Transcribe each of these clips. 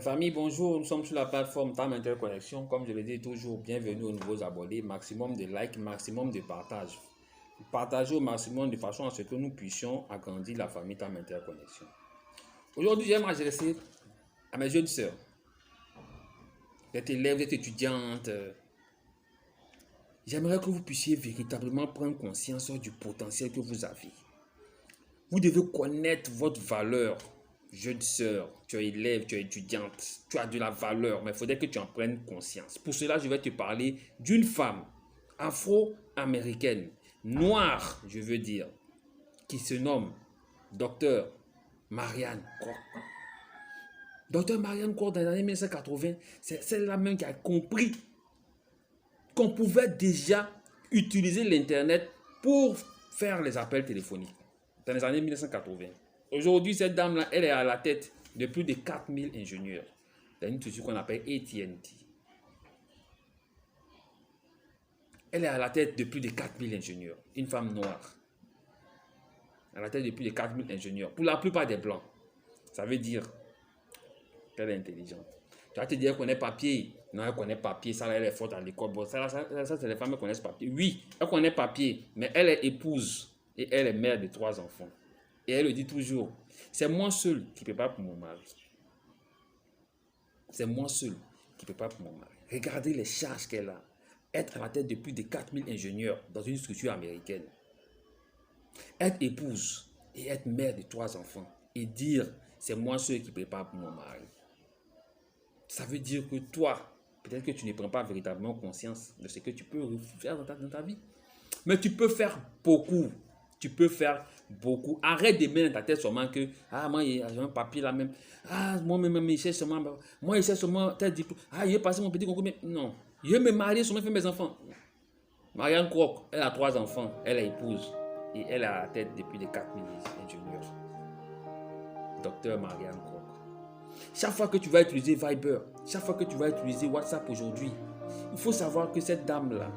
Famille, bonjour, nous sommes sur la plateforme TAM Interconnexion. Comme je le dis toujours, bienvenue aux nouveaux abonnés. Maximum de likes, maximum de partage. Partagez au maximum de façon à ce que nous puissions agrandir la famille TAM Interconnexion. Aujourd'hui, j'aime m'adresser à mes jeunes sœurs. Vous êtes élèves, vous êtes étudiantes. J'aimerais que vous puissiez véritablement prendre conscience du potentiel que vous avez. Vous devez connaître votre valeur. Jeune sœur, tu es élève, tu es étudiante, tu as de la valeur, mais il faudrait que tu en prennes conscience. Pour cela, je vais te parler d'une femme afro-américaine, noire, je veux dire, qui se nomme Dr. Marianne Kwok. Dr. Marianne Kwok, dans les années 1980, c'est celle-là même qui a compris qu'on pouvait déjà utiliser l'Internet pour faire les appels téléphoniques dans les années 1980. Aujourd'hui, cette dame-là, elle est à la tête de plus de 4000 ingénieurs dans une structure qu'on appelle AT&T. Elle est à la tête de plus de 4000 ingénieurs, une femme noire. À la tête de plus de 4000 ingénieurs, pour la plupart des blancs. Ça veut dire qu'elle est intelligente. Tu vas te dire qu'elle connaît papier. Non, elle connaît papier, ça elle est forte à l'école. Bon, ça c'est les femmes qui connaissent papier. Oui, elle connaît papier, mais elle est épouse et elle est mère de 3 enfants. Et elle le dit toujours, c'est moi seul qui prépare pour mon mari. C'est moi seul qui prépare pour mon mari. Regardez les charges qu'elle a. Être à la tête de plus de 4000 ingénieurs dans une structure américaine. Être épouse et être mère de 3 enfants. Et dire, c'est moi seul qui prépare pour mon mari. Ça veut dire que toi, peut-être que tu ne prends pas véritablement conscience de ce que tu peux faire dans ta vie. Mais tu peux faire beaucoup. Tu peux faire beaucoup. Arrête de mettre dans ta tête seulement que moi, j'ai un papier là même. Moi-même, il cherche seulement. Moi, il cherche seulement tel diplôme. Il est passé mon petit concours. Mais non. Je vais me marier seulement faire mes enfants. Marianne Kwok, elle a 3 enfants. Elle est épouse. Et elle est à la tête depuis les 4000 ingénieurs. Docteur Marianne Kwok. Chaque fois que tu vas utiliser Viber, chaque fois que tu vas utiliser WhatsApp aujourd'hui, il faut savoir que cette dame-là,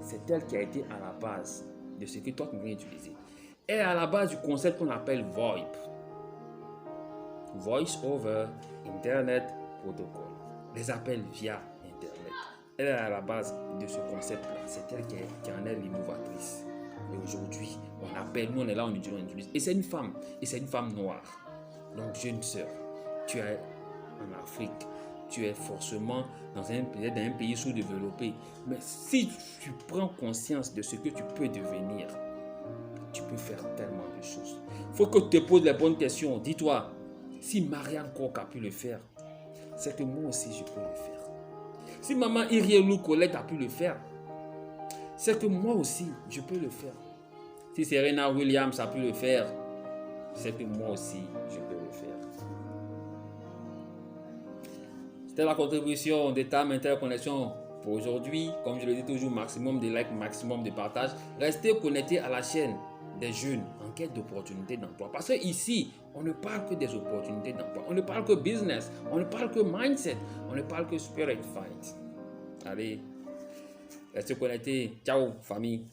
c'est elle qui a été à la base de ce que toi tu viens utiliser. Elle est à la base du concept qu'on appelle VoIP. Voice over Internet Protocol. Les appels via Internet. Elle est à la base de ce concept-là. C'est elle qui en est l'innovatrice. Et aujourd'hui, on appelle, nous on est là, on utilise. Et c'est une femme. Et c'est une femme noire. Donc jeune sœur, tu es en Afrique. Tu es forcément dans un pays sous-développé. Mais si tu prends conscience de ce que tu peux devenir, tu peux faire tellement de choses. Il faut que tu te poses les bonnes questions. Dis-toi, si Marianne Kwok a pu le faire, c'est que moi aussi je peux le faire. Si maman Irielou Colette a pu le faire, c'est que moi aussi je peux le faire. Si Serena Williams a pu le faire, c'est que moi aussi je peux le faire. C'était la contribution de TAM Interconnexion pour aujourd'hui. Comme je le dis toujours, maximum de likes, maximum de partage. Restez connectés à la chaîne des jeunes en quête d'opportunités d'emploi. Parce que ici, on ne parle que des opportunités d'emploi. On ne parle que business. On ne parle que mindset. On ne parle que spirit fight. Allez, restez connectés. Ciao, famille.